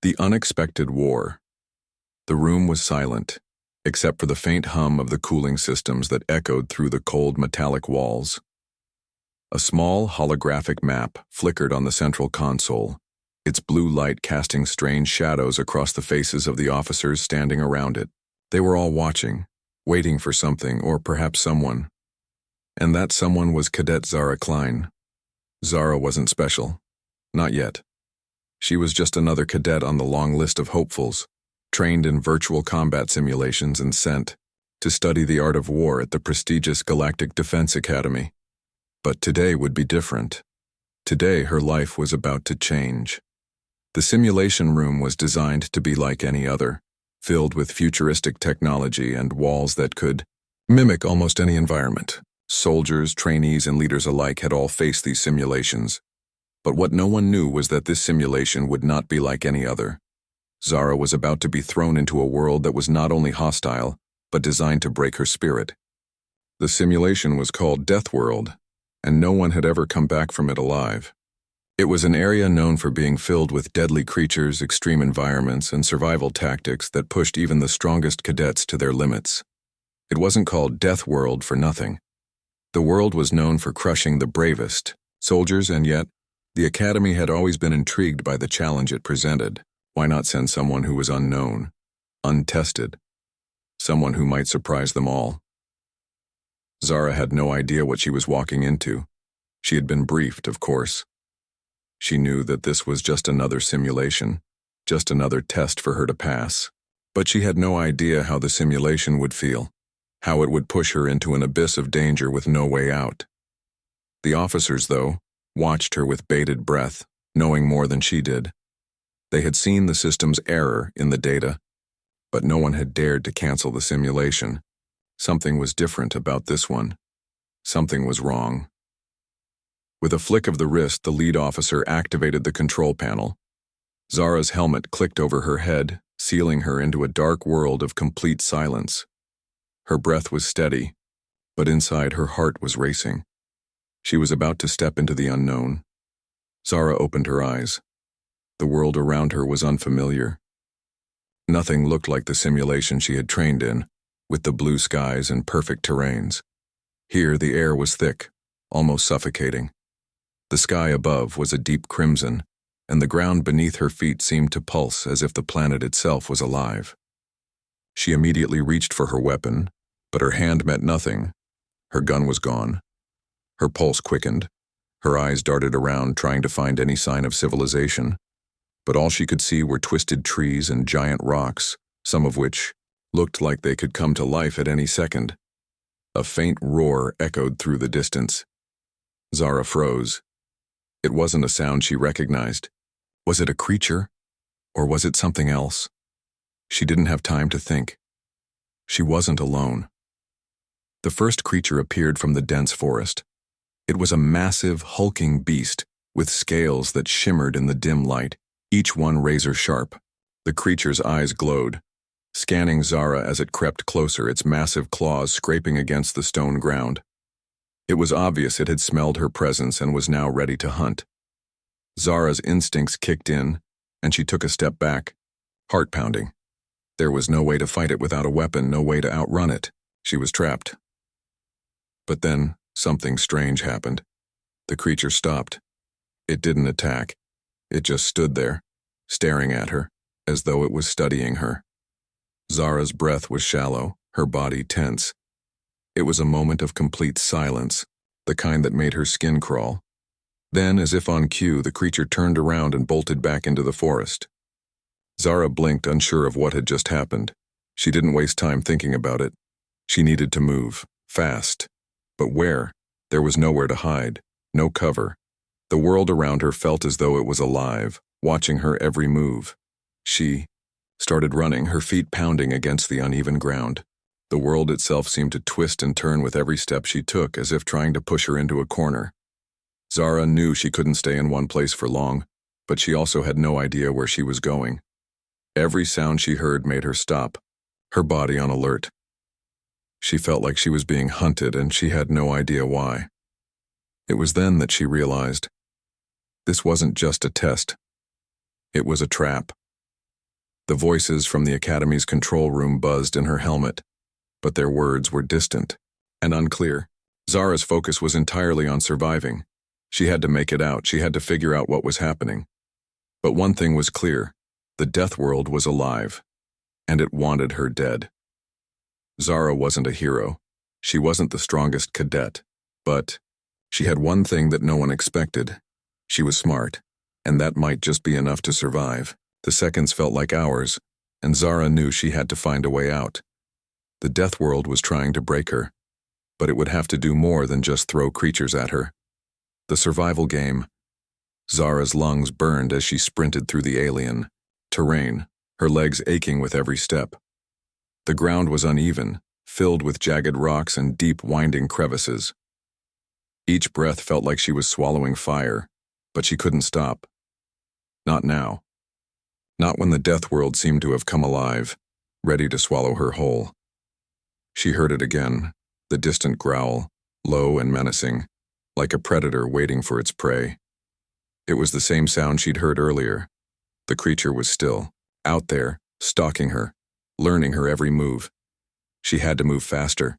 The unexpected war. The room was silent, except for the faint hum of the cooling systems that echoed through the cold metallic walls. A small holographic map flickered on the central console, its blue light casting strange shadows across the faces of the officers standing around it. They were all watching, waiting for something or perhaps someone. And that someone was Cadet Zara Klein. Zara wasn't special. Not yet. She was just another cadet on the long list of hopefuls, trained in virtual combat simulations and sent to study the art of war at the prestigious Galactic Defense Academy. But today would be different. Today her life was about to change. The simulation room was designed to be like any other, filled with futuristic technology and walls that could mimic almost any environment. Soldiers, trainees, and leaders alike had all faced these simulations. But what no one knew was that this simulation would not be like any other. Zara was about to be thrown into a world that was not only hostile, but designed to break her spirit. The simulation was called Deathworld, and no one had ever come back from it alive. It was an area known for being filled with deadly creatures, extreme environments, and survival tactics that pushed even the strongest cadets to their limits. It wasn't called Deathworld for nothing. The world was known for crushing the bravest soldiers, and yet, the Academy had always been intrigued by the challenge it presented. Why not send someone who was unknown, untested, someone who might surprise them all? Zara had no idea what she was walking into. She had been briefed, of course. She knew that this was just another simulation, just another test for her to pass. But she had no idea how the simulation would feel, how it would push her into an abyss of danger with no way out. The officers, though, watched her with bated breath, knowing more than she did. They had seen the system's error in the data, but no one had dared to cancel the simulation. Something was different about this one. Something was wrong. With a flick of the wrist, the lead officer activated the control panel. Zara's helmet clicked over her head, sealing her into a dark world of complete silence. Her breath was steady, but inside her heart was racing. She was about to step into the unknown. Zara opened her eyes. The world around her was unfamiliar. Nothing looked like the simulation she had trained in, with the blue skies and perfect terrains. Here the air was thick, almost suffocating. The sky above was a deep crimson, and the ground beneath her feet seemed to pulse as if the planet itself was alive. She immediately reached for her weapon, but her hand met nothing. Her gun was gone. Her pulse quickened. Her eyes darted around, trying to find any sign of civilization. But all she could see were twisted trees and giant rocks, some of which looked like they could come to life at any second. A faint roar echoed through the distance. Zara froze. It wasn't a sound she recognized. Was it a creature? Or was it something else? She didn't have time to think. She wasn't alone. The first creature appeared from the dense forest. It was a massive, hulking beast with scales that shimmered in the dim light, each one razor-sharp. The creature's eyes glowed, scanning Zara as it crept closer, its massive claws scraping against the stone ground. It was obvious it had smelled her presence and was now ready to hunt. Zara's instincts kicked in, and she took a step back, heart pounding. There was no way to fight it without a weapon, no way to outrun it. She was trapped. But then, something strange happened. The creature stopped. It didn't attack. It just stood there, staring at her, as though it was studying her. Zara's breath was shallow, her body tense. It was a moment of complete silence, the kind that made her skin crawl. Then, as if on cue, the creature turned around and bolted back into the forest. Zara blinked, unsure of what had just happened. She didn't waste time thinking about it. She needed to move, fast. But where? There was nowhere to hide, no cover. The world around her felt as though it was alive, watching her every move. She started running, her feet pounding against the uneven ground. The world itself seemed to twist and turn with every step she took, as if trying to push her into a corner. Zara knew she couldn't stay in one place for long, but she also had no idea where she was going. Every sound she heard made her stop, her body on alert. She felt like she was being hunted, and she had no idea why. It was then that she realized this wasn't just a test. It was a trap. The voices from the Academy's control room buzzed in her helmet, but their words were distant and unclear. Zara's focus was entirely on surviving. She had to make it out. She had to figure out what was happening. But one thing was clear. The Deathworld was alive, and it wanted her dead. Zara wasn't a hero. She wasn't the strongest cadet, but she had one thing that no one expected. She was smart, and that might just be enough to survive. The seconds felt like hours, and Zara knew she had to find a way out. The Deathworld was trying to break her, but it would have to do more than just throw creatures at her. The survival game. Zara's lungs burned as she sprinted through the alien terrain, her legs aching with every step. The ground was uneven, filled with jagged rocks and deep, winding crevices. Each breath felt like she was swallowing fire, but she couldn't stop. Not now. Not when the Deathworld seemed to have come alive, ready to swallow her whole. She heard it again, the distant growl, low and menacing, like a predator waiting for its prey. It was the same sound she'd heard earlier. The creature was still, out there, stalking her, learning her every move. She had to move faster.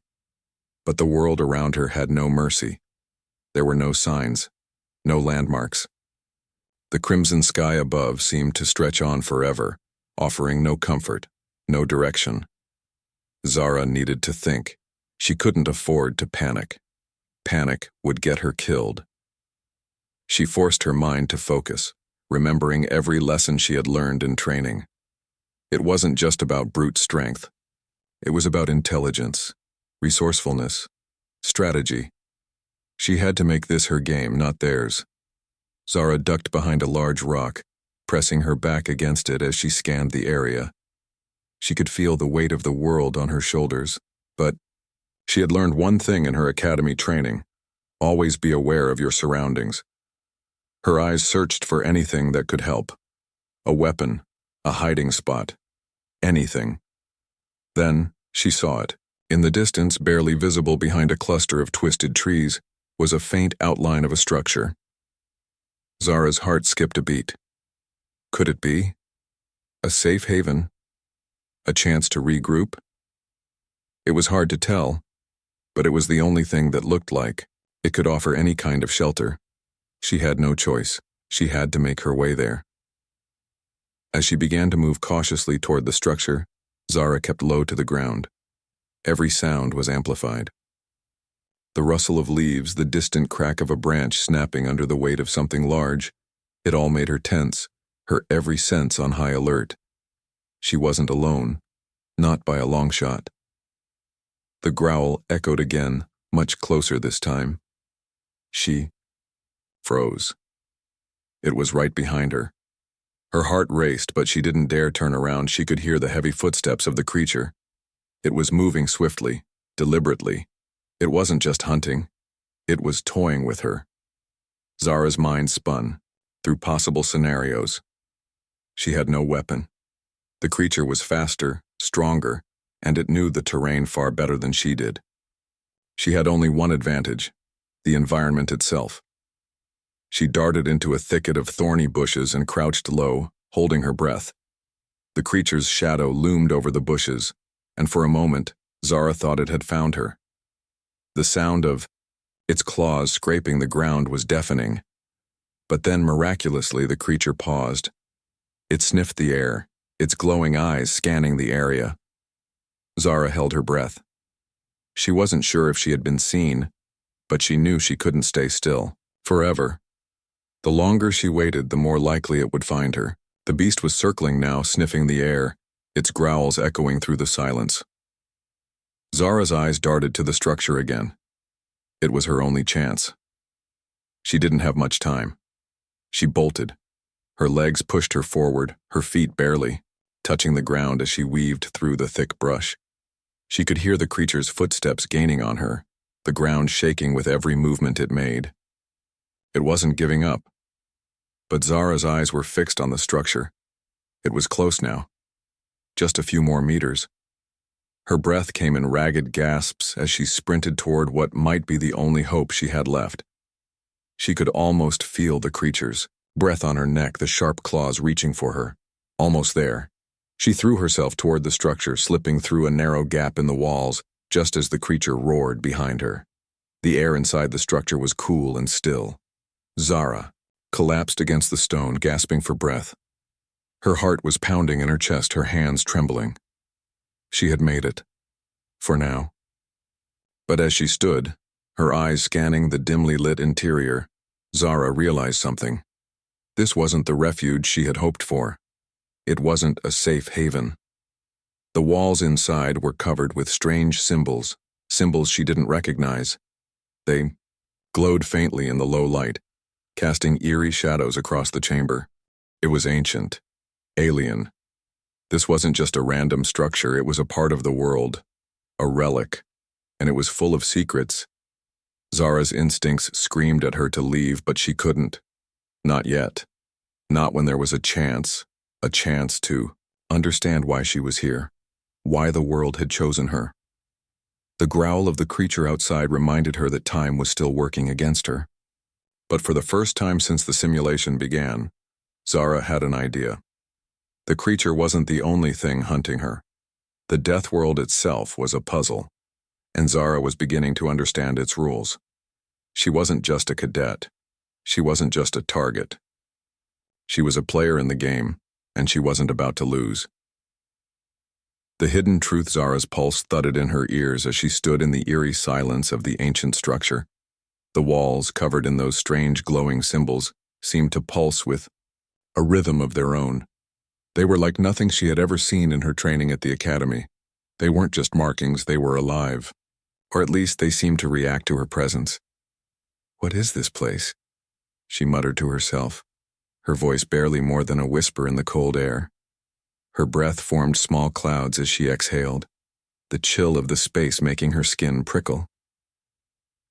But the world around her had no mercy. There were no signs, no landmarks. The crimson sky above seemed to stretch on forever, offering no comfort, no direction. Zara needed to think. She couldn't afford to panic. Panic would get her killed. She forced her mind to focus, remembering every lesson she had learned in training. It wasn't just about brute strength. It was about intelligence, resourcefulness, strategy. She had to make this her game, not theirs. Zara ducked behind a large rock, pressing her back against it as she scanned the area. She could feel the weight of the world on her shoulders, but she had learned one thing in her academy training: always be aware of your surroundings. Her eyes searched for anything that could help. A weapon, a hiding spot, anything. Then she saw it. In the distance, barely visible behind a cluster of twisted trees, was a faint outline of a structure. Zara's heart skipped a beat. Could it be? A safe haven? A chance to regroup? It was hard to tell, but it was the only thing that looked like it could offer any kind of shelter. She had no choice. She had to make her way there. As she began to move cautiously toward the structure, Zara kept low to the ground. Every sound was amplified. The rustle of leaves, the distant crack of a branch snapping under the weight of something large, it all made her tense, her every sense on high alert. She wasn't alone, not by a long shot. The growl echoed again, much closer this time. She froze. It was right behind her. Her heart raced, but she didn't dare turn around. She could hear the heavy footsteps of the creature. It was moving swiftly, deliberately. It wasn't just hunting. It was toying with her. Zara's mind spun through possible scenarios. She had no weapon. The creature was faster, stronger, and it knew the terrain far better than she did. She had only one advantage: the environment itself. She darted into a thicket of thorny bushes and crouched low, holding her breath. The creature's shadow loomed over the bushes, and for a moment, Zara thought it had found her. The sound of its claws scraping the ground was deafening. But then, miraculously, the creature paused. It sniffed the air, its glowing eyes scanning the area. Zara held her breath. She wasn't sure if she had been seen, but she knew she couldn't stay still forever. The longer she waited, the more likely it would find her. The beast was circling now, sniffing the air, its growls echoing through the silence. Zara's eyes darted to the structure again. It was her only chance. She didn't have much time. She bolted. Her legs pushed her forward, her feet barely touching the ground as she weaved through the thick brush. She could hear the creature's footsteps gaining on her, the ground shaking with every movement it made. It wasn't giving up. But Zara's eyes were fixed on the structure. It was close now. Just a few more meters. Her breath came in ragged gasps as she sprinted toward what might be the only hope she had left. She could almost feel the creature's breath on her neck, the sharp claws reaching for her. Almost there. She threw herself toward the structure, slipping through a narrow gap in the walls just as the creature roared behind her. The air inside the structure was cool and still. Zara collapsed against the stone, gasping for breath. Her heart was pounding in her chest, her hands trembling. She had made it. For now. But as she stood, her eyes scanning the dimly lit interior, Zara realized something. This wasn't the refuge she had hoped for. It wasn't a safe haven. The walls inside were covered with strange symbols, symbols she didn't recognize. They glowed faintly in the low light, casting eerie shadows across the chamber. It was ancient, alien. This wasn't just a random structure, it was a part of the world, a relic, and it was full of secrets. Zara's instincts screamed at her to leave, but she couldn't. Not yet. Not when there was a chance to understand why she was here, why the world had chosen her. The growl of the creature outside reminded her that time was still working against her. But for the first time since the simulation began, Zara had an idea. The creature wasn't the only thing hunting her. The Deathworld itself was a puzzle, and Zara was beginning to understand its rules. She wasn't just a cadet. She wasn't just a target. She was a player in the game, and she wasn't about to lose. The hidden truth, Zara's pulse thudded in her ears as she stood in the eerie silence of the ancient structure. The walls, covered in those strange glowing symbols, seemed to pulse with a rhythm of their own. They were like nothing she had ever seen in her training at the academy. They weren't just markings, they were alive. Or at least they seemed to react to her presence. "What is this place?" she muttered to herself, her voice barely more than a whisper in the cold air. Her breath formed small clouds as she exhaled, the chill of the space making her skin prickle.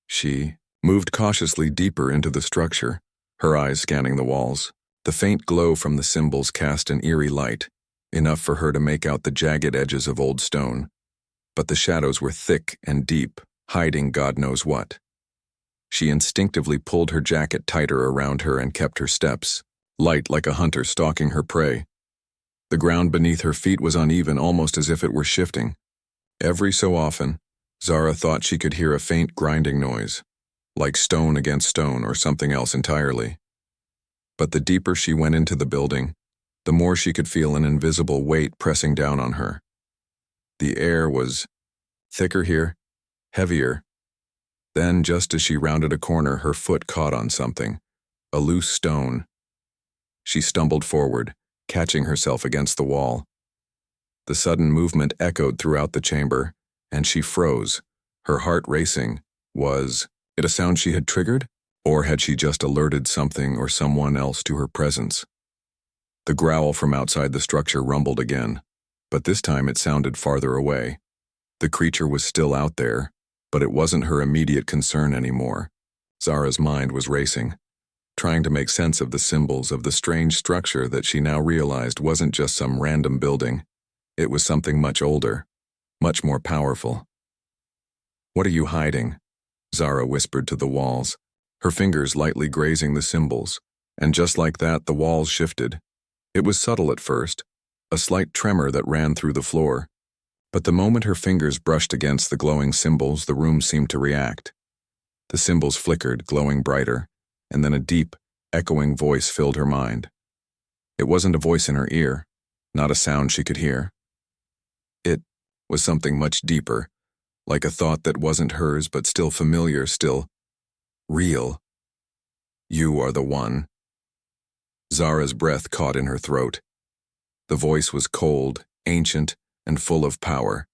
She moved cautiously deeper into the structure, her eyes scanning the walls. The faint glow from the symbols cast an eerie light, enough for her to make out the jagged edges of old stone. But the shadows were thick and deep, hiding God knows what. She instinctively pulled her jacket tighter around her and kept her steps, light like a hunter stalking her prey. The ground beneath her feet was uneven, almost as if it were shifting. Every so often, Zara thought she could hear a faint grinding noise, like stone against stone or something else entirely. But the deeper she went into the building, the more she could feel an invisible weight pressing down on her. The air was thicker here, heavier. Then, just as she rounded a corner, her foot caught on something, a loose stone. She stumbled forward, catching herself against the wall. The sudden movement echoed throughout the chamber, and she froze, her heart racing. Was it a sound she had triggered? Or had she just alerted something or someone else to her presence? The growl from outside the structure rumbled again, but this time it sounded farther away. The creature was still out there, but it wasn't her immediate concern anymore. Zara's mind was racing, trying to make sense of the symbols of the strange structure that she now realized wasn't just some random building. It was something much older, much more powerful. "What are you hiding?" Zara whispered to the walls, her fingers lightly grazing the symbols, and just like that, the walls shifted. It was subtle at first, a slight tremor that ran through the floor. But the moment her fingers brushed against the glowing symbols, the room seemed to react. The symbols flickered, glowing brighter, and then a deep, echoing voice filled her mind. It wasn't a voice in her ear, not a sound she could hear. It was something much deeper, like a thought that wasn't hers but still familiar, still real. "You are the one." Zara's breath caught in her throat. The voice was cold, ancient, and full of power.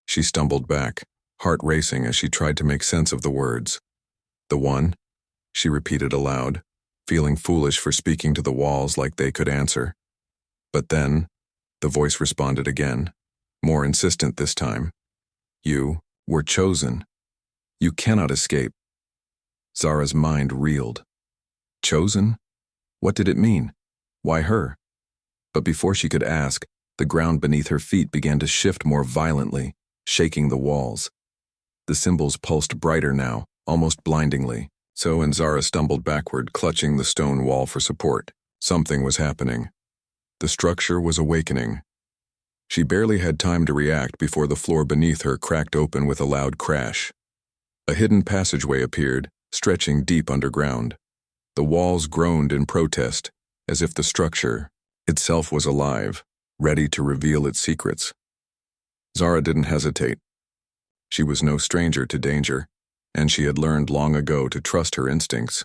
She stumbled back, heart racing as she tried to make sense of the words. "The one?" she repeated aloud, feeling foolish for speaking to the walls like they could answer. But then, the voice responded again, more insistent this time. "You were chosen. You cannot escape." Zara's mind reeled. Chosen? What did it mean? Why her? But before she could ask, the ground beneath her feet began to shift more violently, shaking the walls. The symbols pulsed brighter now, almost blindingly. So and Zara stumbled backward, clutching the stone wall for support. Something was happening. The structure was awakening, She barely had time to react before the floor beneath her cracked open with a loud crash. A hidden passageway appeared, stretching deep underground. The walls groaned in protest, as if the structure itself was alive, ready to reveal its secrets. Zara didn't hesitate. She was no stranger to danger, and she had learned long ago to trust her instincts.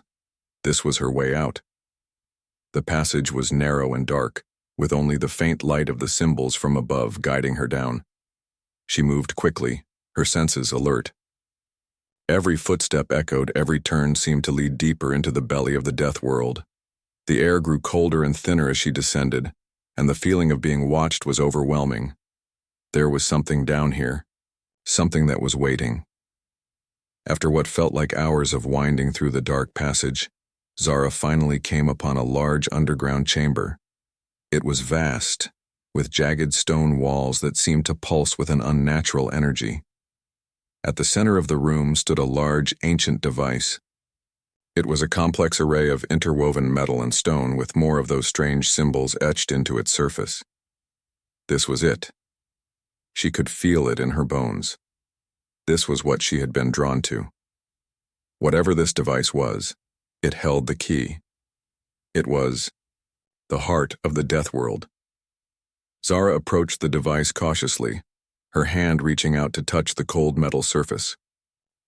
This was her way out. The passage was narrow and dark, with only the faint light of the symbols from above guiding her down. She moved quickly, her senses alert. Every footstep echoed, every turn seemed to lead deeper into the belly of the Deathworld. The air grew colder and thinner as she descended, and the feeling of being watched was overwhelming. There was something down here, something that was waiting. After what felt like hours of winding through the dark passage, Zara finally came upon a large underground chamber. It was vast, with jagged stone walls that seemed to pulse with an unnatural energy. At the center of the room stood a large, ancient device. It was a complex array of interwoven metal and stone with more of those strange symbols etched into its surface. This was it. She could feel it in her bones. This was what she had been drawn to. Whatever this device was, it held the key. It was the heart of the Deathworld. Zara approached the device cautiously, her hand reaching out to touch the cold metal surface.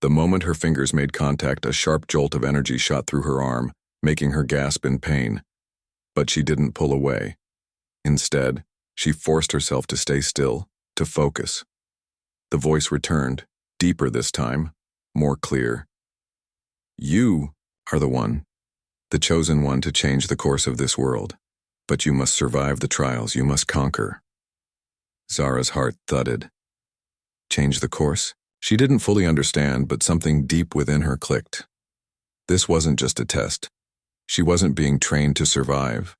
The moment her fingers made contact, a sharp jolt of energy shot through her arm, making her gasp in pain. But she didn't pull away. Instead, she forced herself to stay still, to focus. The voice returned, deeper this time, more clear. You are the chosen one to change the course of this world. But you must survive the trials, you must conquer. Zara's heart thudded. Change the course? She didn't fully understand, but something deep within her clicked. This wasn't just a test. She wasn't being trained to survive.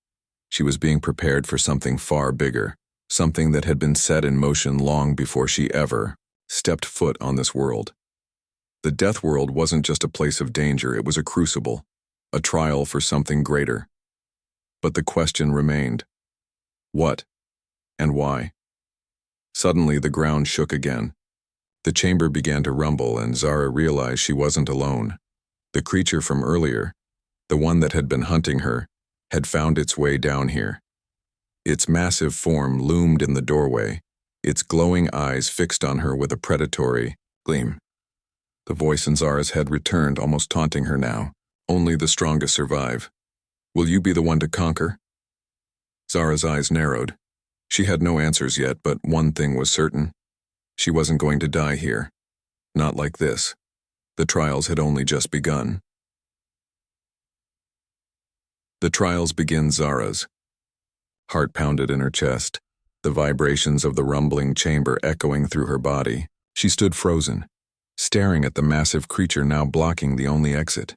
She was being prepared for something far bigger, something that had been set in motion long before she ever stepped foot on this world. The Deathworld wasn't just a place of danger, it was a crucible, a trial for something greater. But the question remained. What? And why? Suddenly the ground shook again. The chamber began to rumble, and Zara realized she wasn't alone. The creature from earlier, the one that had been hunting her, had found its way down here. Its massive form loomed in the doorway, its glowing eyes fixed on her with a predatory gleam. The voice in Zara's head returned, almost taunting her now. Only the strongest survive. Will you be the one to conquer? Zara's eyes narrowed. She had no answers yet, but one thing was certain. She wasn't going to die here. Not like this. The trials had only just begun. The trials begin. Zara's heart pounded in her chest, the vibrations of the rumbling chamber echoing through her body. She stood frozen, staring at the massive creature now blocking the only exit.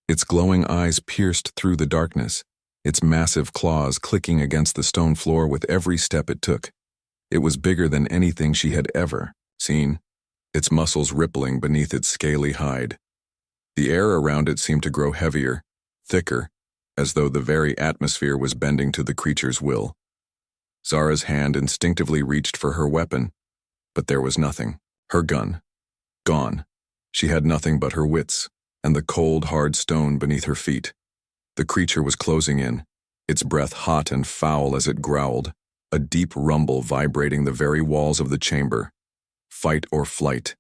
Its glowing eyes pierced through the darkness, its massive claws clicking against the stone floor with every step it took. It was bigger than anything she had ever seen, its muscles rippling beneath its scaly hide. The air around it seemed to grow heavier, thicker, as though the very atmosphere was bending to the creature's will. Zara's hand instinctively reached for her weapon, but there was nothing. Her gun. Gone. She had nothing but her wits, and the cold, hard stone beneath her feet. The creature was closing in, its breath hot and foul as it growled, a deep rumble vibrating the very walls of the chamber. Fight or flight.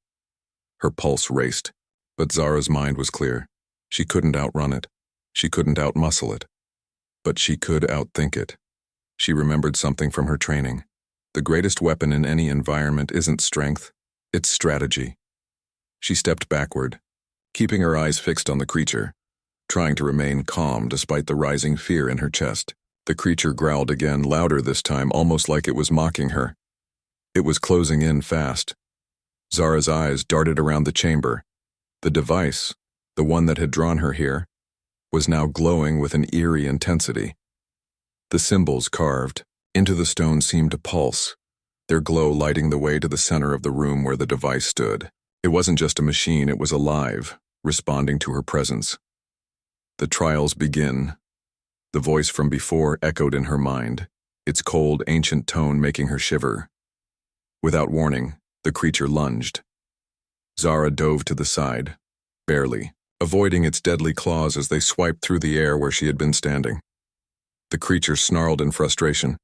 Her pulse raced, but Zara's mind was clear. She couldn't outrun it. She couldn't outmuscle it. But she could outthink it. She remembered something from her training. The greatest weapon in any environment isn't strength, it's strategy. She stepped backward, keeping her eyes fixed on the creature, trying to remain calm despite the rising fear in her chest. The creature growled again, louder this time, almost like it was mocking her. It was closing in fast. Zara's eyes darted around the chamber. The device, the one that had drawn her here, was now glowing with an eerie intensity. The symbols carved into the stone seemed to pulse, their glow lighting the way to the center of the room where the device stood. It wasn't just a machine, it was alive, responding to her presence. The trials begin. The voice from before echoed in her mind, its cold, ancient tone making her shiver. Without warning, the creature lunged. Zara dove to the side, barely, avoiding its deadly claws as they swiped through the air where she had been standing. The creature snarled in frustration,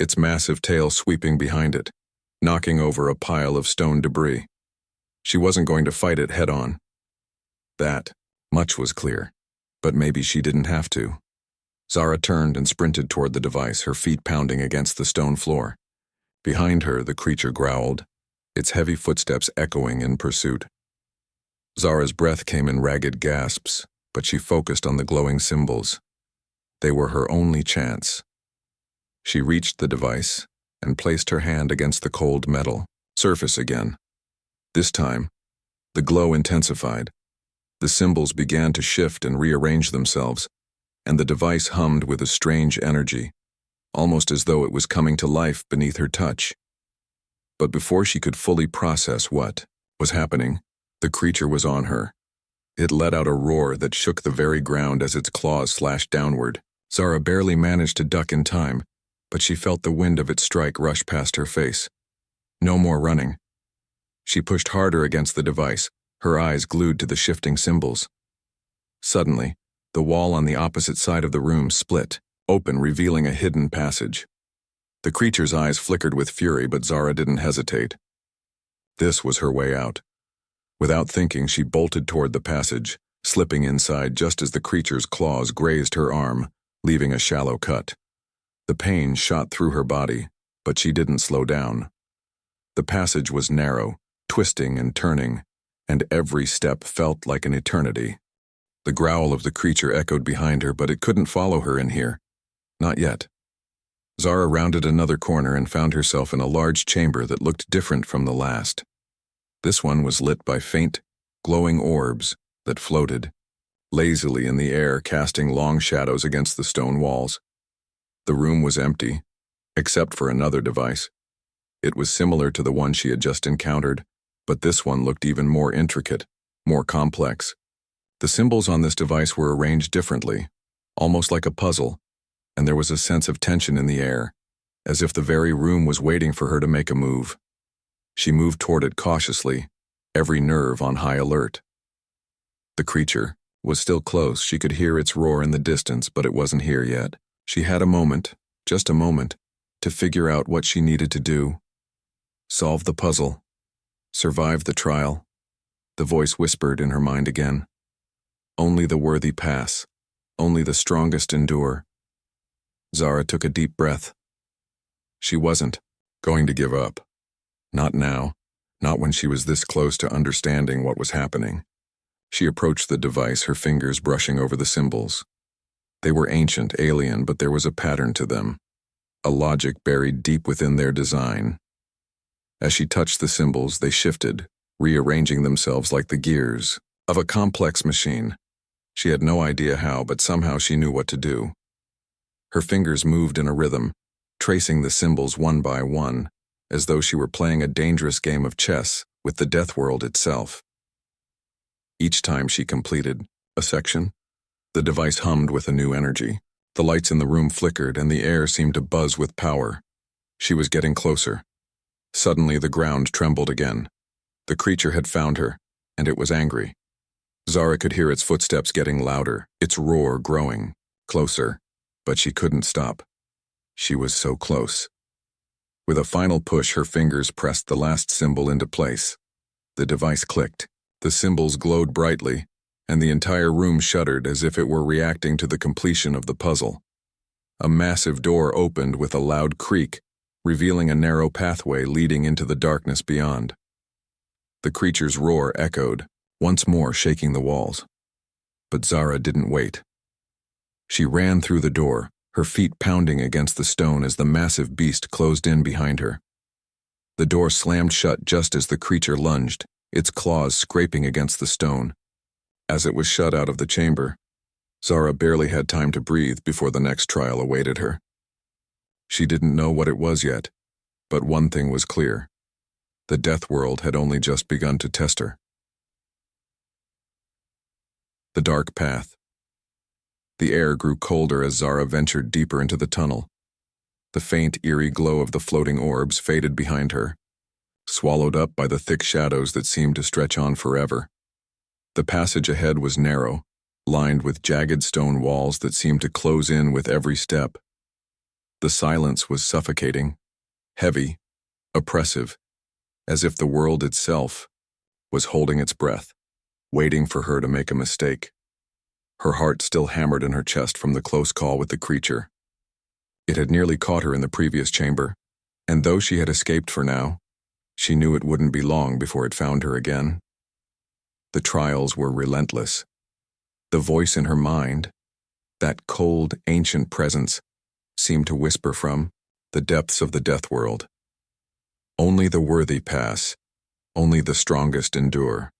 its massive tail sweeping behind it, knocking over a pile of stone debris. She wasn't going to fight it head-on. That much was clear, but maybe she didn't have to. Zara turned and sprinted toward the device, her feet pounding against the stone floor. Behind her, the creature growled, its heavy footsteps echoing in pursuit. Zara's breath came in ragged gasps, but she focused on the glowing symbols. They were her only chance. She reached the device and placed her hand against the cold metal surface again. This time, the glow intensified. The symbols began to shift and rearrange themselves, and the device hummed with a strange energy, almost as though it was coming to life beneath her touch. But before she could fully process what was happening, the creature was on her. It let out a roar that shook the very ground as its claws slashed downward. Zara barely managed to duck in time, but she felt the wind of its strike rush past her face. No more running. She pushed harder against the device, her eyes glued to the shifting symbols. Suddenly, the wall on the opposite side of the room split, open, revealing a hidden passage. The creature's eyes flickered with fury, but Zara didn't hesitate. This was her way out. Without thinking, she bolted toward the passage, slipping inside just as the creature's claws grazed her arm, leaving a shallow cut. The pain shot through her body, but she didn't slow down. The passage was narrow, twisting and turning, and every step felt like an eternity. The growl of the creature echoed behind her, but it couldn't follow her in here. Not yet. Zara rounded another corner and found herself in a large chamber that looked different from the last. This one was lit by faint, glowing orbs that floated lazily in the air, casting long shadows against the stone walls. The room was empty, except for another device. It was similar to the one she had just encountered, but this one looked even more intricate, more complex. The symbols on this device were arranged differently, almost like a puzzle, and there was a sense of tension in the air, as if the very room was waiting for her to make a move. She moved toward it cautiously, every nerve on high alert. The creature was still close. She could hear its roar in the distance, but it wasn't here yet. She had a moment, just a moment, to figure out what she needed to do. Solve the puzzle. Survive the trial. The voice whispered in her mind again. Only the worthy pass. Only the strongest endure. Zara took a deep breath. She wasn't going to give up. Not now. Not when she was this close to understanding what was happening. She approached the device, her fingers brushing over the symbols. They were ancient, alien, but there was a pattern to them, a logic buried deep within their design. As she touched the symbols, they shifted, rearranging themselves like the gears of a complex machine. She had no idea how, but somehow she knew what to do. Her fingers moved in a rhythm, tracing the symbols one by one, as though she were playing a dangerous game of chess with the Deathworld itself. Each time she completed a section, the device hummed with a new energy. The lights in the room flickered and the air seemed to buzz with power. She was getting closer. Suddenly the ground trembled again. The creature had found her, and it was angry. Zara could hear its footsteps getting louder, its roar growing, closer, but she couldn't stop. She was so close. With a final push, her fingers pressed the last symbol into place. The device clicked. The symbols glowed brightly, and the entire room shuddered as if it were reacting to the completion of the puzzle. A massive door opened with a loud creak, revealing a narrow pathway leading into the darkness beyond. The creature's roar echoed, once more shaking the walls. But Zara didn't wait. She ran through the door, her feet pounding against the stone as the massive beast closed in behind her. The door slammed shut just as the creature lunged, its claws scraping against the stone. As it was shut out of the chamber, Zara barely had time to breathe before the next trial awaited her. She didn't know what it was yet, but one thing was clear. The Deathworld had only just begun to test her. The dark path. The air grew colder as Zara ventured deeper into the tunnel. The faint, eerie glow of the floating orbs faded behind her, swallowed up by the thick shadows that seemed to stretch on forever. The passage ahead was narrow, lined with jagged stone walls that seemed to close in with every step. The silence was suffocating, heavy, oppressive, as if the world itself was holding its breath, waiting for her to make a mistake. Her heart still hammered in her chest from the close call with the creature. It had nearly caught her in the previous chamber, and though she had escaped for now, she knew it wouldn't be long before it found her again. The trials were relentless. The voice in her mind, that cold, ancient presence, seemed to whisper from the depths of the Deathworld. Only the worthy pass, only the strongest endure.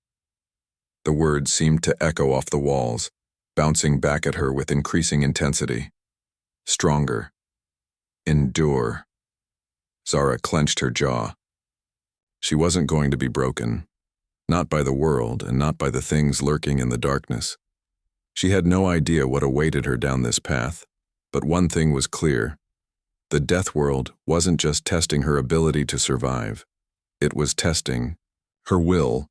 The words seemed to echo off the walls, bouncing back at her with increasing intensity. Stronger. Endure. Zara clenched her jaw. She wasn't going to be broken. Not by the world, and not by the things lurking in the darkness. She had no idea what awaited her down this path, but one thing was clear. The Deathworld wasn't just testing her ability to survive. It was testing her will.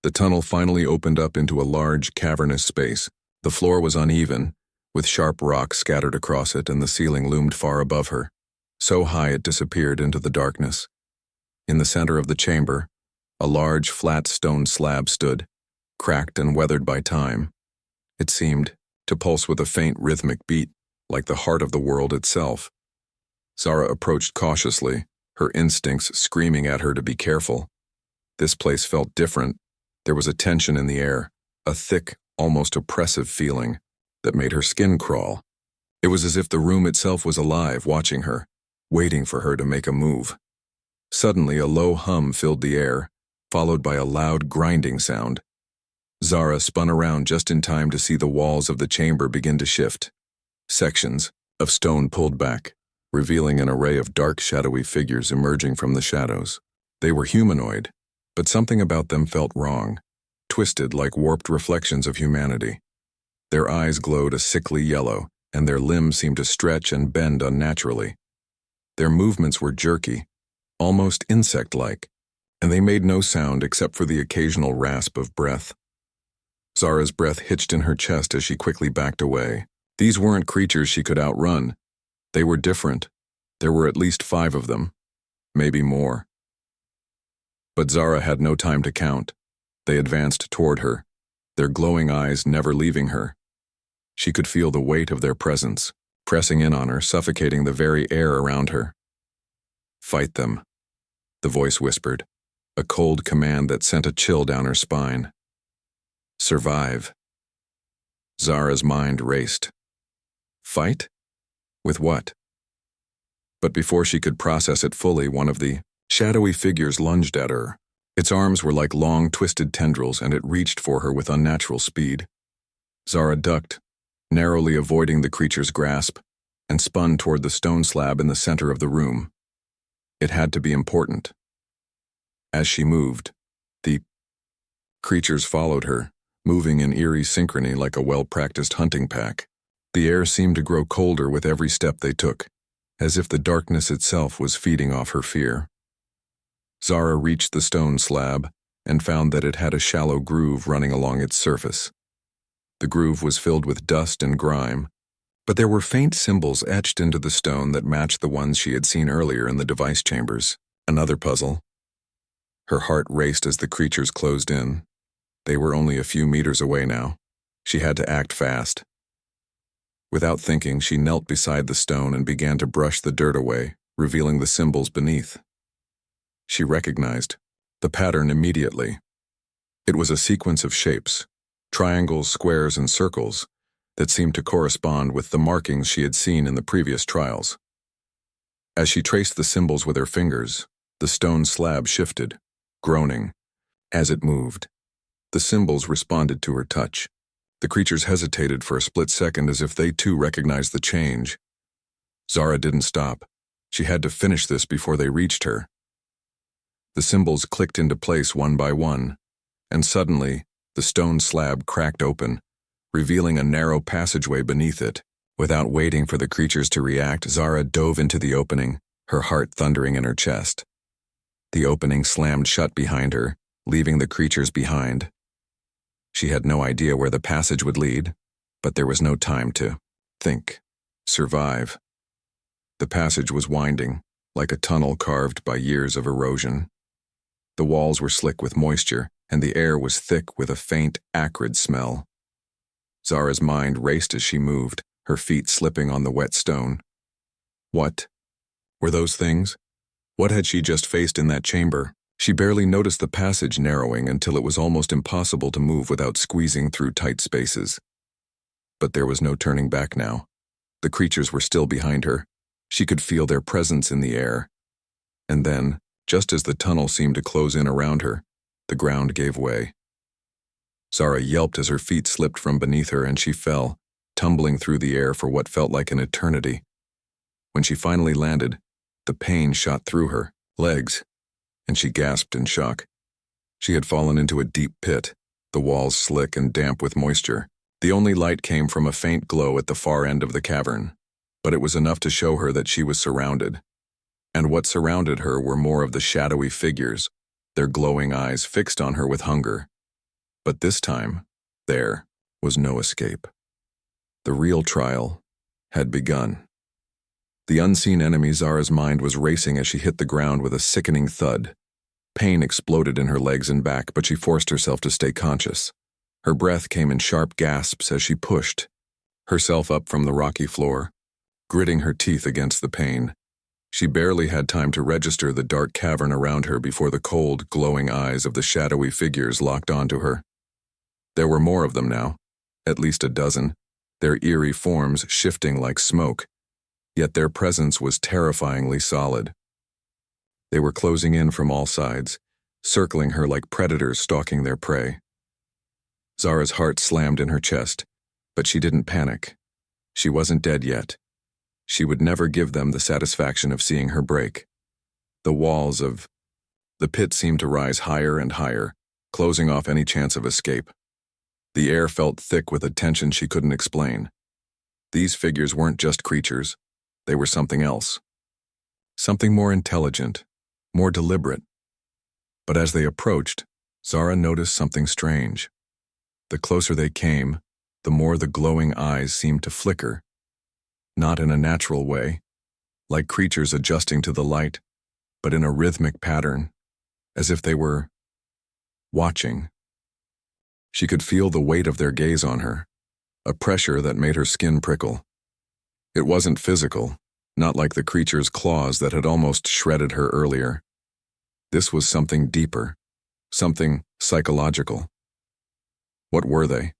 The tunnel finally opened up into a large, cavernous space. The floor was uneven, with sharp rocks scattered across it, and the ceiling loomed far above her, so high it disappeared into the darkness. In the center of the chamber, a large, flat stone slab stood, cracked and weathered by time. It seemed to pulse with a faint rhythmic beat, like the heart of the world itself. Zara approached cautiously, her instincts screaming at her to be careful. This place felt different. There was a tension in the air, a thick, almost oppressive feeling that made her skin crawl. It was as if the room itself was alive, watching her, waiting for her to make a move. Suddenly, a low hum filled the air, followed by a loud grinding sound. Zara spun around just in time to see the walls of the chamber begin to shift. Sections of stone pulled back, revealing an array of dark, shadowy figures emerging from the shadows. They were humanoid, but something about them felt wrong, twisted like warped reflections of humanity. Their eyes glowed a sickly yellow, and their limbs seemed to stretch and bend unnaturally. Their movements were jerky, almost insect-like, and they made no sound except for the occasional rasp of breath. Zara's breath hitched in her chest as she quickly backed away. These weren't creatures she could outrun. They were different. There were at least 5 of them, maybe more. But Zara had no time to count. They advanced toward her, their glowing eyes never leaving her. She could feel the weight of their presence, pressing in on her, suffocating the very air around her. "Fight them," the voice whispered, a cold command that sent a chill down her spine. "Survive." Zara's mind raced. Fight? With what? But before she could process it fully, one of the shadowy figures lunged at her. Its arms were like long, twisted tendrils, and it reached for her with unnatural speed. Zara ducked, narrowly avoiding the creature's grasp, and spun toward the stone slab in the center of the room. It had to be important. As she moved, the creatures followed her, moving in eerie synchrony like a well-practiced hunting pack. The air seemed to grow colder with every step they took, as if the darkness itself was feeding off her fear. Zara reached the stone slab and found that it had a shallow groove running along its surface. The groove was filled with dust and grime, but there were faint symbols etched into the stone that matched the ones she had seen earlier in the device chambers. Another puzzle. Her heart raced as the creatures closed in. They were only a few meters away now. She had to act fast. Without thinking, she knelt beside the stone and began to brush the dirt away, revealing the symbols beneath. She recognized the pattern immediately. It was a sequence of shapes, triangles, squares, and circles, that seemed to correspond with the markings she had seen in the previous trials. As she traced the symbols with her fingers, the stone slab shifted, groaning. As it moved, the symbols responded to her touch. The creatures hesitated for a split second as if they too recognized the change. Zara didn't stop. She had to finish this before they reached her. The symbols clicked into place one by one, and suddenly, the stone slab cracked open, revealing a narrow passageway beneath it. Without waiting for the creatures to react, Zara dove into the opening, her heart thundering in her chest. The opening slammed shut behind her, leaving the creatures behind. She had no idea where the passage would lead, but there was no time to think, survive. The passage was winding, like a tunnel carved by years of erosion. The walls were slick with moisture, and the air was thick with a faint, acrid smell. Zara's mind raced as she moved, her feet slipping on the wet stone. What were those things? What had she just faced in that chamber? She barely noticed the passage narrowing until it was almost impossible to move without squeezing through tight spaces. But there was no turning back now. The creatures were still behind her. She could feel their presence in the air. And then, just as the tunnel seemed to close in around her, the ground gave way. Zara yelped as her feet slipped from beneath her and she fell, tumbling through the air for what felt like an eternity. When she finally landed, the pain shot through her legs, and she gasped in shock. She had fallen into a deep pit, the walls slick and damp with moisture. The only light came from a faint glow at the far end of the cavern, but it was enough to show her that she was surrounded. And what surrounded her were more of the shadowy figures, their glowing eyes fixed on her with hunger. But this time, there was no escape. The real trial had begun. The unseen enemy Zara's mind was racing as she hit the ground with a sickening thud. Pain exploded in her legs and back, but she forced herself to stay conscious. Her breath came in sharp gasps as she pushed herself up from the rocky floor, gritting her teeth against the pain. She barely had time to register the dark cavern around her before the cold, glowing eyes of the shadowy figures locked onto her. There were more of them now, at least a dozen, their eerie forms shifting like smoke, yet their presence was terrifyingly solid. They were closing in from all sides, circling her like predators stalking their prey. Zara's heart slammed in her chest, but she didn't panic. She wasn't dead yet. She would never give them the satisfaction of seeing her break. The walls of the pit seemed to rise higher and higher, closing off any chance of escape. The air felt thick with a tension she couldn't explain. These figures weren't just creatures. They were something else. Something more intelligent, more deliberate. But as they approached, Zara noticed something strange. The closer they came, the more the glowing eyes seemed to flicker. Not in a natural way, like creatures adjusting to the light, but in a rhythmic pattern, as if they were watching. She could feel the weight of their gaze on her, a pressure that made her skin prickle. It wasn't physical, not like the creature's claws that had almost shredded her earlier. This was something deeper, something psychological. What were they?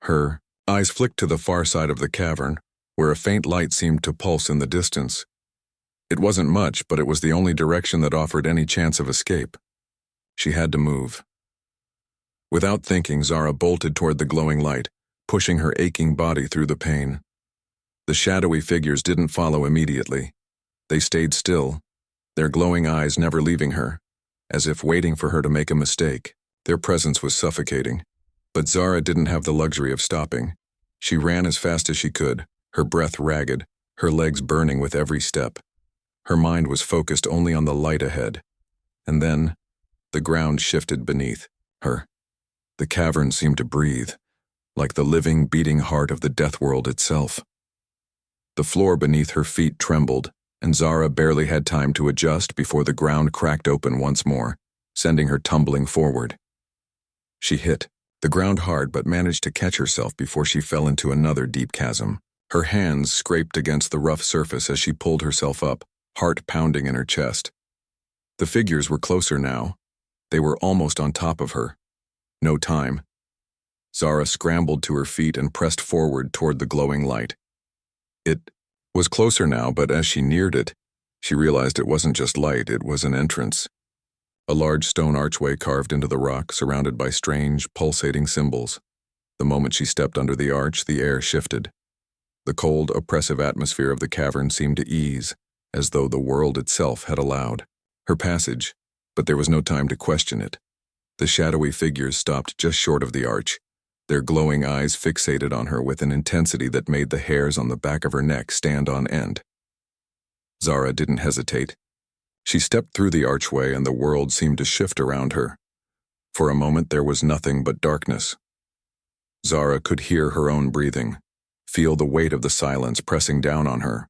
Her eyes flicked to the far side of the cavern, where a faint light seemed to pulse in the distance. It wasn't much, but it was the only direction that offered any chance of escape. She had to move. Without thinking, Zara bolted toward the glowing light, pushing her aching body through the pain. The shadowy figures didn't follow immediately. They stayed still, their glowing eyes never leaving her, as if waiting for her to make a mistake. Their presence was suffocating. But Zara didn't have the luxury of stopping. She ran as fast as she could, her breath ragged, her legs burning with every step. Her mind was focused only on the light ahead. And then, the ground shifted beneath her. The cavern seemed to breathe, like the living, beating heart of the Deathworld itself. The floor beneath her feet trembled, and Zara barely had time to adjust before the ground cracked open once more, sending her tumbling forward. She hit the ground hard but managed to catch herself before she fell into another deep chasm. Her hands scraped against the rough surface as she pulled herself up, heart pounding in her chest. The figures were closer now. They were almost on top of her. No time. Zara scrambled to her feet and pressed forward toward the glowing light. It was closer now, but as she neared it, she realized it wasn't just light, it was an entrance. A large stone archway carved into the rock, surrounded by strange, pulsating symbols. The moment she stepped under the arch, the air shifted. The cold, oppressive atmosphere of the cavern seemed to ease, as though the world itself had allowed her passage, but there was no time to question it. The shadowy figures stopped just short of the arch, their glowing eyes fixated on her with an intensity that made the hairs on the back of her neck stand on end. Zara didn't hesitate. She stepped through the archway and the world seemed to shift around her. For a moment there was nothing but darkness. Zara could hear her own breathing, feel the weight of the silence pressing down on her.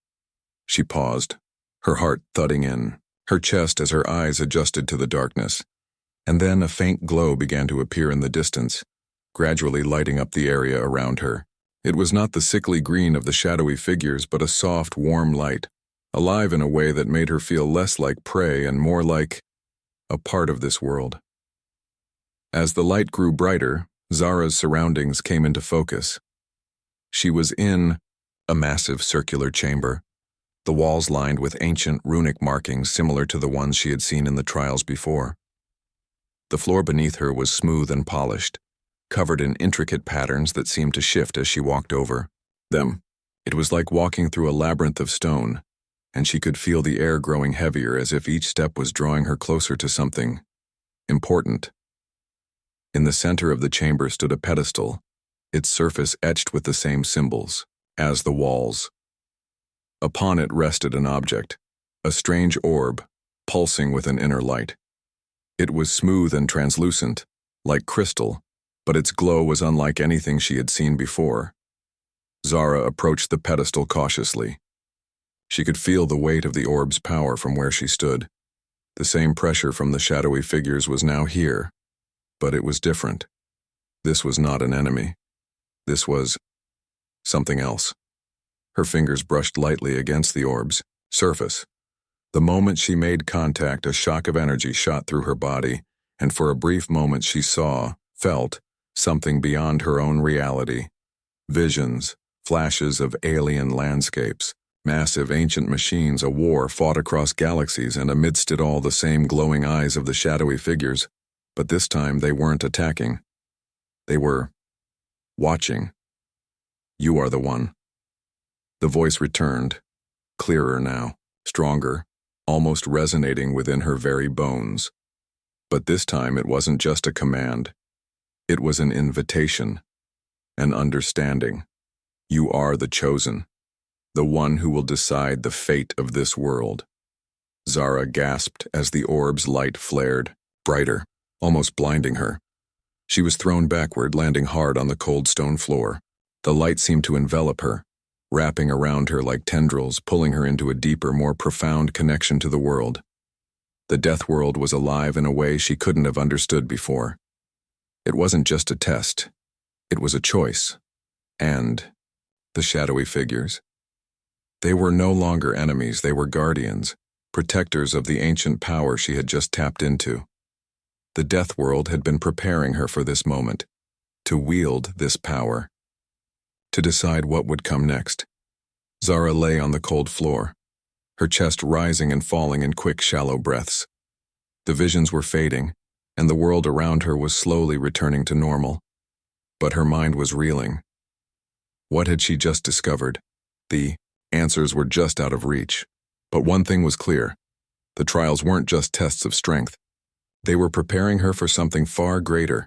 She paused, her heart thudding in, her chest as her eyes adjusted to the darkness. And then a faint glow began to appear in the distance, gradually lighting up the area around her. It was not the sickly green of the shadowy figures, but a soft, warm light, alive in a way that made her feel less like prey and more like a part of this world. As the light grew brighter, Zara's surroundings came into focus. She was in a massive circular chamber, the walls lined with ancient runic markings similar to the ones she had seen in the trials before. The floor beneath her was smooth and polished, covered in intricate patterns that seemed to shift as she walked over them. It was like walking through a labyrinth of stone, and she could feel the air growing heavier as if each step was drawing her closer to something important. In the center of the chamber stood a pedestal, its surface etched with the same symbols as the walls. Upon it rested an object, a strange orb, pulsing with an inner light. It was smooth and translucent, like crystal, but its glow was unlike anything she had seen before. Zara approached the pedestal cautiously. She could feel the weight of the orb's power from where she stood. The same pressure from the shadowy figures was now here, but it was different. This was not an enemy. This was something else. Her fingers brushed lightly against the orb's surface. The moment she made contact, a shock of energy shot through her body, and for a brief moment she felt, something beyond her own reality. Visions, flashes of alien landscapes, massive ancient machines, a war fought across galaxies, and amidst it all the same glowing eyes of the shadowy figures. But this time they weren't attacking. They were watching. You are the one. The voice returned, clearer now, stronger, almost resonating within her very bones. But this time it wasn't just a command. It was an invitation, an understanding. You are the chosen, the one who will decide the fate of this world. Zara gasped as the orb's light flared, brighter, almost blinding her. She was thrown backward, landing hard on the cold stone floor. The light seemed to envelop her, wrapping around her like tendrils, pulling her into a deeper, more profound connection to the world. The Deathworld was alive in a way she couldn't have understood before. It wasn't just a test. It was a choice. And the shadowy figures. They were no longer enemies, they were guardians, protectors of the ancient power she had just tapped into. The Deathworld had been preparing her for this moment, to wield this power, to decide what would come next. Zara lay on the cold floor, her chest rising and falling in quick, shallow breaths. The visions were fading, and the world around her was slowly returning to normal. But her mind was reeling. What had she just discovered? The answers were just out of reach. But one thing was clear. The trials weren't just tests of strength. They were preparing her for something far greater,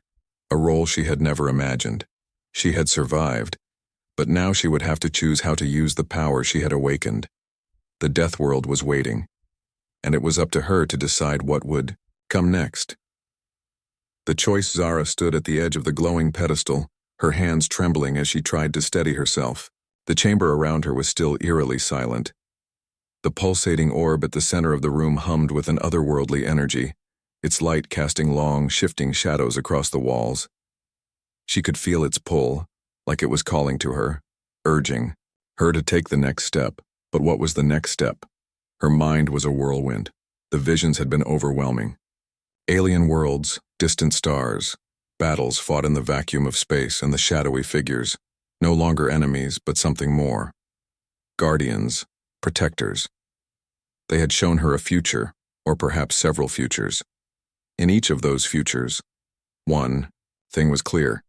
a role she had never imagined. She had survived, but now she would have to choose how to use the power she had awakened. The Deathworld was waiting, and it was up to her to decide what would come next. The choice. Zara stood at the edge of the glowing pedestal, her hands trembling as she tried to steady herself. The chamber around her was still eerily silent. The pulsating orb at the center of the room hummed with an otherworldly energy, its light casting long, shifting shadows across the walls. She could feel its pull, like it was calling to her, urging her to take the next step. But what was the next step? Her mind was a whirlwind. The visions had been overwhelming. Alien worlds, distant stars, battles fought in the vacuum of space, and the shadowy figures, no longer enemies, but something more. Guardians, protectors. They had shown her a future, or perhaps several futures. In each of those futures, one thing was clear.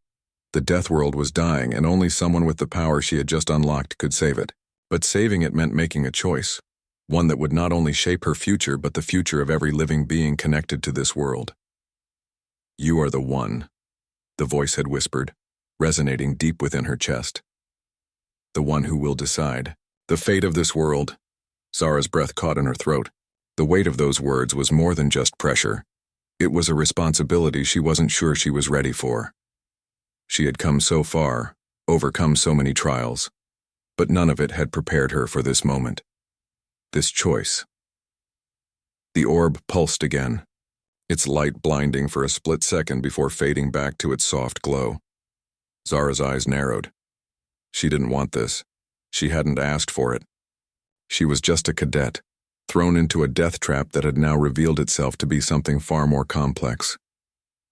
The Deathworld was dying, and only someone with the power she had just unlocked could save it. But saving it meant making a choice, one that would not only shape her future, but the future of every living being connected to this world. You are the one, the voice had whispered, resonating deep within her chest. The one who will decide the fate of this world. Zara's breath caught in her throat. The weight of those words was more than just pressure. It was a responsibility she wasn't sure she was ready for. She had come so far, overcome so many trials, but none of it had prepared her for this moment. This choice. The orb pulsed again, its light blinding for a split second before fading back to its soft glow. Zara's eyes narrowed. She didn't want this. She hadn't asked for it. She was just a cadet, thrown into a death trap that had now revealed itself to be something far more complex,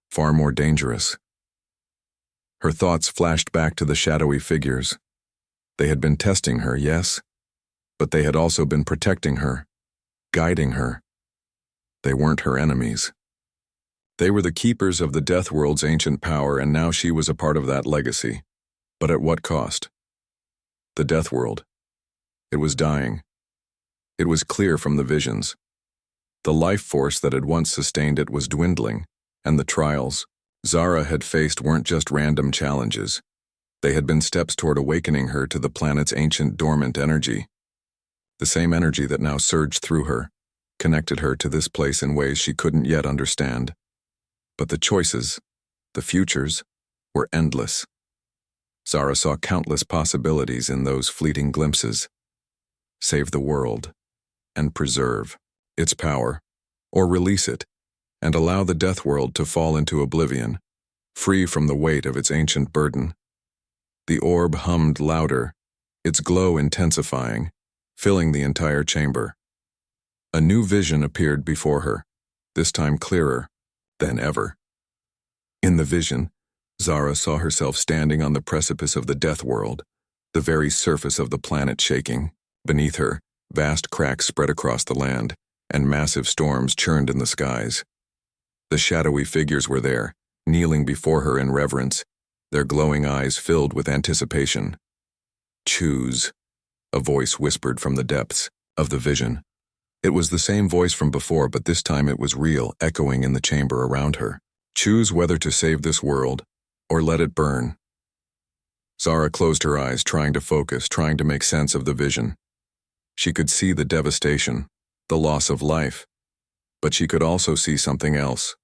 far more dangerous. Her thoughts flashed back to the shadowy figures. They had been testing her, yes, but they had also been protecting her, guiding her. They weren't her enemies. They were the keepers of the Deathworld's ancient power, and now she was a part of that legacy. But at what cost? The Deathworld. It was dying. It was clear from the visions. The life force that had once sustained it was dwindling, and the trials Zara had faced weren't just random challenges. They had been steps toward awakening her to the planet's ancient dormant energy. The same energy that now surged through her, connected her to this place in ways she couldn't yet understand. But the choices, the futures, were endless. Zara saw countless possibilities in those fleeting glimpses. Save the world, and preserve its power, or release it, and allow the Deathworld to fall into oblivion, free from the weight of its ancient burden. The orb hummed louder, its glow intensifying, filling the entire chamber. A new vision appeared before her, this time clearer than ever. In the vision, Zara saw herself standing on the precipice of the Deathworld, the very surface of the planet shaking. Beneath her, vast cracks spread across the land, and massive storms churned in the skies. The shadowy figures were there, kneeling before her in reverence, their glowing eyes filled with anticipation. "Choose," a voice whispered from the depths of the vision. It was the same voice from before, but this time it was real, echoing in the chamber around her. "Choose whether to save this world, or let it burn." Zara closed her eyes, trying to focus, trying to make sense of the vision. She could see the devastation, the loss of life, but she could also see something else.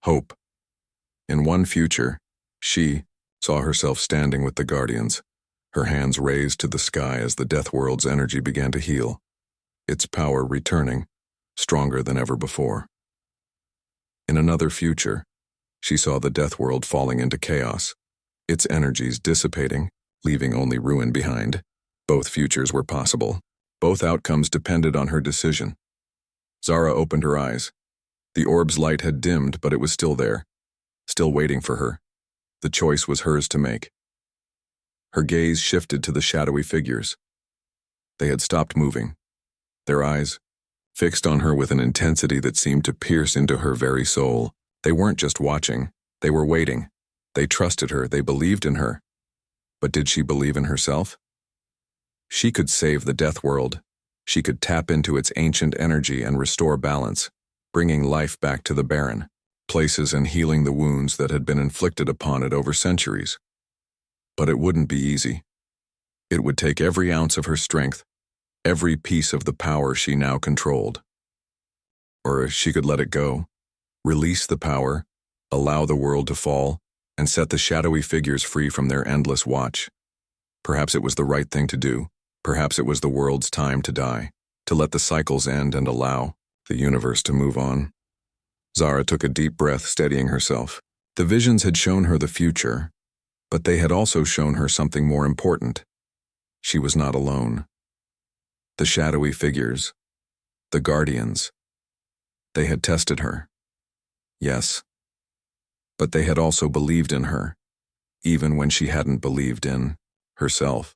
Hope. In one future, she saw herself standing with the Guardians, her hands raised to the sky as the Deathworld's energy began to heal, its power returning, stronger than ever before. In another future, she saw the Deathworld falling into chaos, its energies dissipating, leaving only ruin behind. Both futures were possible. Both outcomes depended on her decision. Zara opened her eyes. The orb's light had dimmed, but it was still there, still waiting for her. The choice was hers to make. Her gaze shifted to the shadowy figures. They had stopped moving, their eyes fixed on her with an intensity that seemed to pierce into her very soul. They weren't just watching, they were waiting. They trusted her, they believed in her. But did she believe in herself? She could save the Deathworld. She could tap into its ancient energy and restore balance, bringing life back to the barren places and healing the wounds that had been inflicted upon it over centuries. But it wouldn't be easy. It would take every ounce of her strength, every piece of the power she now controlled. Or she could let it go, release the power, allow the world to fall, and set the shadowy figures free from their endless watch. Perhaps it was the right thing to do. Perhaps it was the world's time to die, to let the cycles end and allow the universe to move on. Zara took a deep breath, steadying herself. The visions had shown her the future, but they had also shown her something more important. She was not alone. The shadowy figures, the Guardians, they had tested her. Yes, but they had also believed in her, even when she hadn't believed in herself.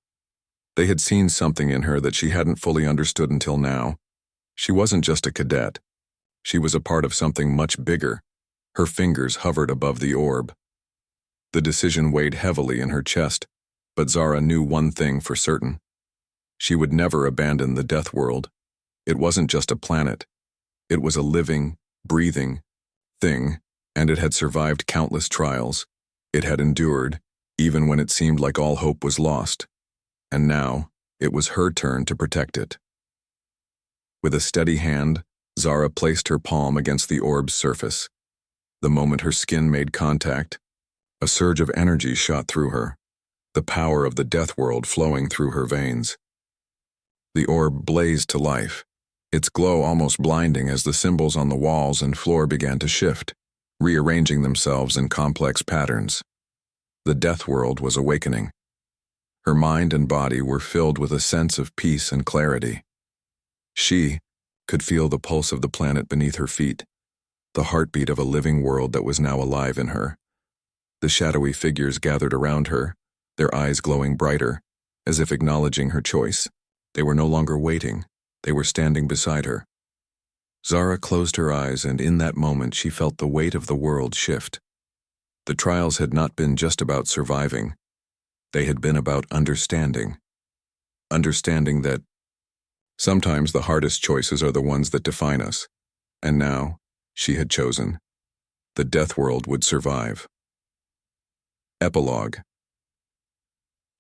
They had seen something in her that she hadn't fully understood until now. She wasn't just a cadet. She was a part of something much bigger. Her fingers hovered above the orb. The decision weighed heavily in her chest, but Zara knew one thing for certain. She would never abandon the Deathworld. It wasn't just a planet. It was a living, breathing thing, and it had survived countless trials. It had endured, even when it seemed like all hope was lost. And now, it was her turn to protect it. With a steady hand, Zara placed her palm against the orb's surface. The moment her skin made contact, a surge of energy shot through her, the power of the Deathworld flowing through her veins. The orb blazed to life, its glow almost blinding as the symbols on the walls and floor began to shift, rearranging themselves in complex patterns. The Deathworld was awakening. Her mind and body were filled with a sense of peace and clarity. She could feel the pulse of the planet beneath her feet, the heartbeat of a living world that was now alive in her. The shadowy figures gathered around her, their eyes glowing brighter, as if acknowledging her choice. They were no longer waiting, they were standing beside her. Zara closed her eyes, and in that moment she felt the weight of the world shift. The trials had not been just about surviving. They had been about understanding. Understanding that sometimes the hardest choices are the ones that define us. And now, she had chosen. The Deathworld would survive. Epilogue.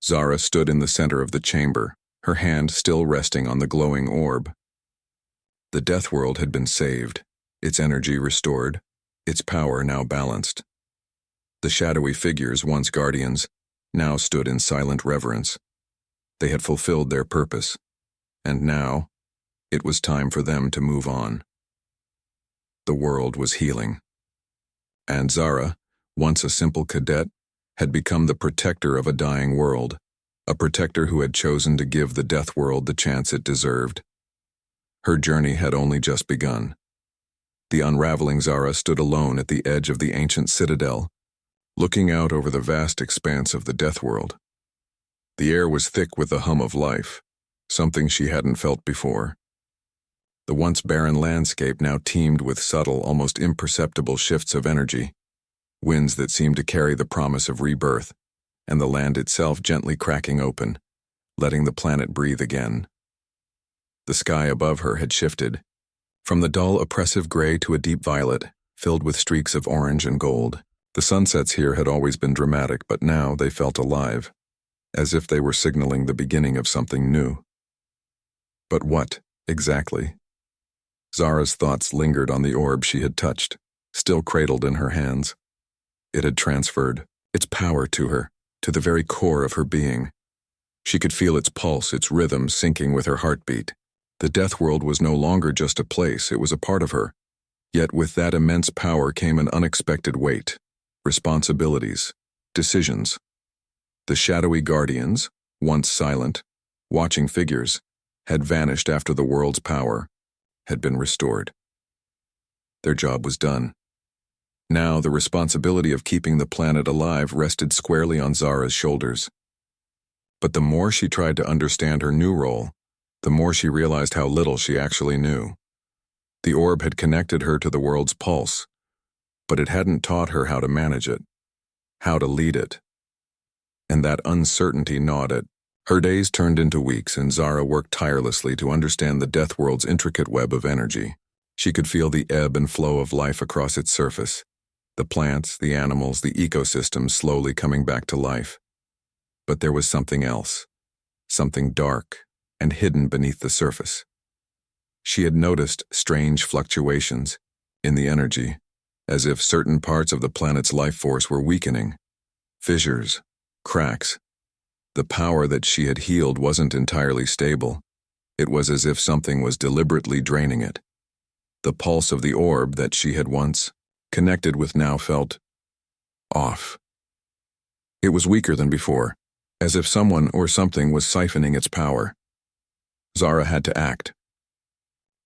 Zara stood in the center of the chamber, her hand still resting on the glowing orb. The Deathworld had been saved, its energy restored, its power now balanced. The shadowy figures, once guardians, now stood in silent reverence. They had fulfilled their purpose, and now it was time for them to move on. The world was healing. And Zara, once a simple cadet, had become the protector of a dying world, a protector who had chosen to give the Deathworld the chance it deserved. Her journey had only just begun. The unraveling Zara stood alone at the edge of the ancient citadel, looking out over the vast expanse of the Deathworld. The air was thick with the hum of life, something she hadn't felt before. The once barren landscape now teemed with subtle, almost imperceptible shifts of energy, winds that seemed to carry the promise of rebirth, and the land itself gently cracking open, letting the planet breathe again. The sky above her had shifted, from the dull, oppressive gray to a deep violet, filled with streaks of orange and gold. The sunsets here had always been dramatic, but now they felt alive, as if they were signaling the beginning of something new. But what, exactly? Zara's thoughts lingered on the orb she had touched, still cradled in her hands. It had transferred its power to her, to the very core of her being. She could feel its pulse, its rhythm syncing with her heartbeat. The Deathworld was no longer just a place, it was a part of her. Yet with that immense power came an unexpected weight, responsibilities, decisions. The shadowy guardians, once silent, watching figures, had vanished after the world's power had been restored. Their job was done. Now the responsibility of keeping the planet alive rested squarely on Zara's shoulders. But the more she tried to understand her new role, the more she realized how little she actually knew. The orb had connected her to the world's pulse, but it hadn't taught her how to manage it, how to lead it. And that uncertainty gnawed at. Her days turned into weeks, and Zara worked tirelessly to understand the Deathworld's intricate web of energy. She could feel the ebb and flow of life across its surface, the plants, the animals, the ecosystems slowly coming back to life. But there was something else, something dark and hidden beneath the surface. She had noticed strange fluctuations in the energy, as if certain parts of the planet's life force were weakening. Fissures, cracks. The power that she had healed wasn't entirely stable. It was as if something was deliberately draining it. The pulse of the orb that she had once connected with now felt off. It was weaker than before, as if someone or something was siphoning its power. Zara had to act.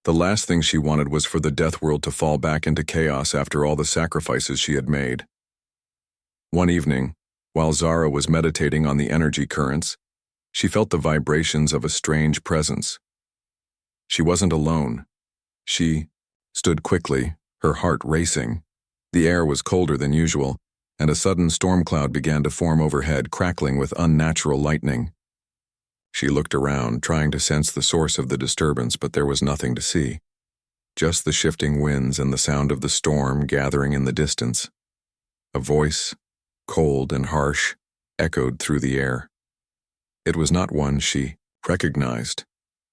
The last thing she wanted was for the Deathworld to fall back into chaos after all the sacrifices she had made. One evening, while Zara was meditating on the energy currents, she felt the vibrations of a strange presence. She wasn't alone. She stood quickly, her heart racing. The air was colder than usual, and a sudden storm cloud began to form overhead, crackling with unnatural lightning. She looked around, trying to sense the source of the disturbance, but there was nothing to see. Just the shifting winds and the sound of the storm gathering in the distance. A voice, cold and harsh, echoed through the air. It was not one she recognized.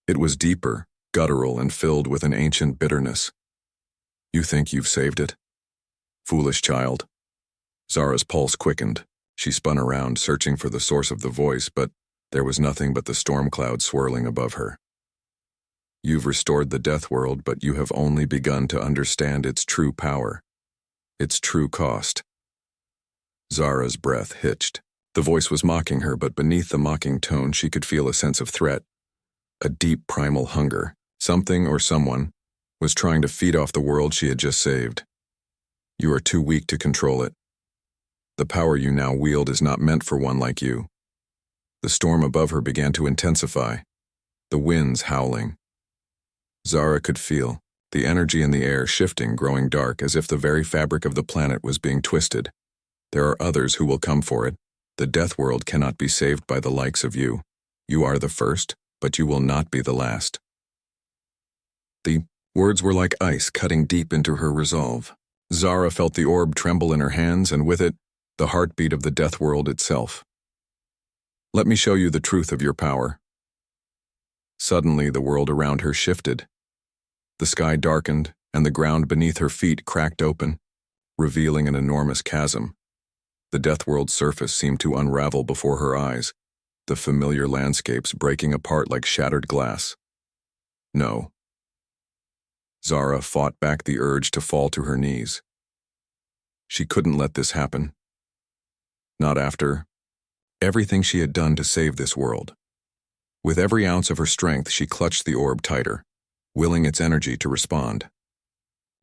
It was deeper, guttural and filled with an ancient bitterness. You think you've saved it? Foolish child. Zara's pulse quickened. She spun around, searching for the source of the voice, but there was nothing but the storm cloud swirling above her. You've restored the Deathworld, but you have only begun to understand its true power, its true cost. Zara's breath hitched. The voice was mocking her, but beneath the mocking tone she could feel a sense of threat, a deep primal hunger. Something or someone was trying to feed off the world she had just saved. You are too weak to control it. The power you now wield is not meant for one like you. The storm above her began to intensify, the winds howling. Zara could feel the energy in the air shifting, growing dark, as if the very fabric of the planet was being twisted. There are others who will come for it. The Deathworld cannot be saved by the likes of you. You are the first, but you will not be the last. The words were like ice cutting deep into her resolve. Zara felt the orb tremble in her hands, and with it, the heartbeat of the Deathworld itself. Let me show you the truth of your power. Suddenly, the world around her shifted. The sky darkened, and the ground beneath her feet cracked open, revealing an enormous chasm. The Deathworld's surface seemed to unravel before her eyes, the familiar landscapes breaking apart like shattered glass. No. Zara fought back the urge to fall to her knees. She couldn't let this happen. Not after everything she had done to save this world. With every ounce of her strength, she clutched the orb tighter, willing its energy to respond.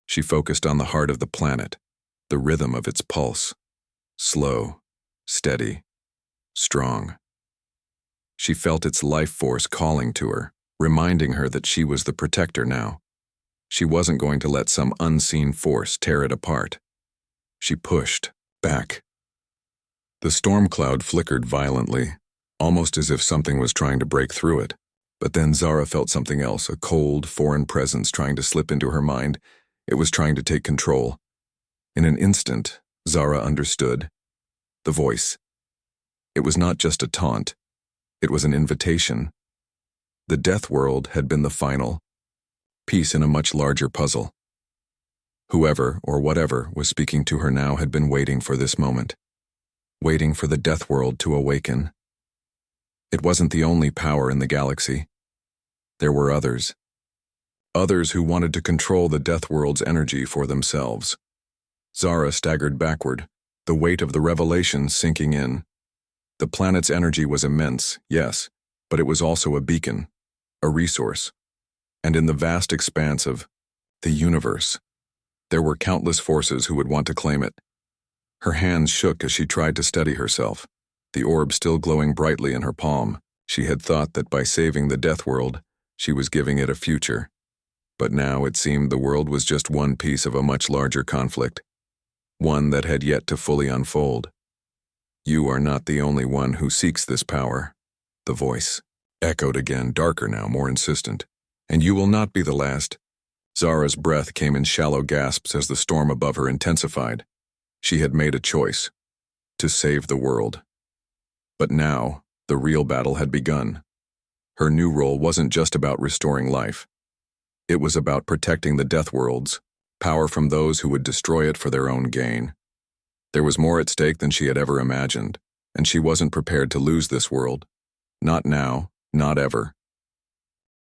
She focused on the heart of the planet, the rhythm of its pulse. Slow, steady, strong. She felt its life force calling to her, reminding her that she was the protector now. She wasn't going to let some unseen force tear it apart. She pushed back. The storm cloud flickered violently, almost as if something was trying to break through it. But then Zara felt something else, a cold, foreign presence trying to slip into her mind. It was trying to take control. In an instant, Zara understood. The voice. It was not just a taunt. It was an invitation. The Deathworld had been the final piece in a much larger puzzle. Whoever or whatever was speaking to her now had been waiting for this moment, waiting for the Deathworld to awaken. It wasn't the only power in the galaxy. There were others. Others who wanted to control the Deathworld's energy for themselves. Zara staggered backward, the weight of the revelation sinking in. The planet's energy was immense, yes, but it was also a beacon, a resource. And in the vast expanse of the universe, there were countless forces who would want to claim it. Her hands shook as she tried to steady herself, the orb still glowing brightly in her palm. She had thought that by saving the Deathworld, she was giving it a future. But now it seemed the world was just one piece of a much larger conflict, one that had yet to fully unfold. You are not the only one who seeks this power. The voice echoed again, darker now, more insistent. And you will not be the last. Zara's breath came in shallow gasps as the storm above her intensified. She had made a choice, to save the world. But now, the real battle had begun. Her new role wasn't just about restoring life. It was about protecting the Deathworld's power from those who would destroy it for their own gain. There was more at stake than she had ever imagined, and she wasn't prepared to lose this world. Not now, not ever.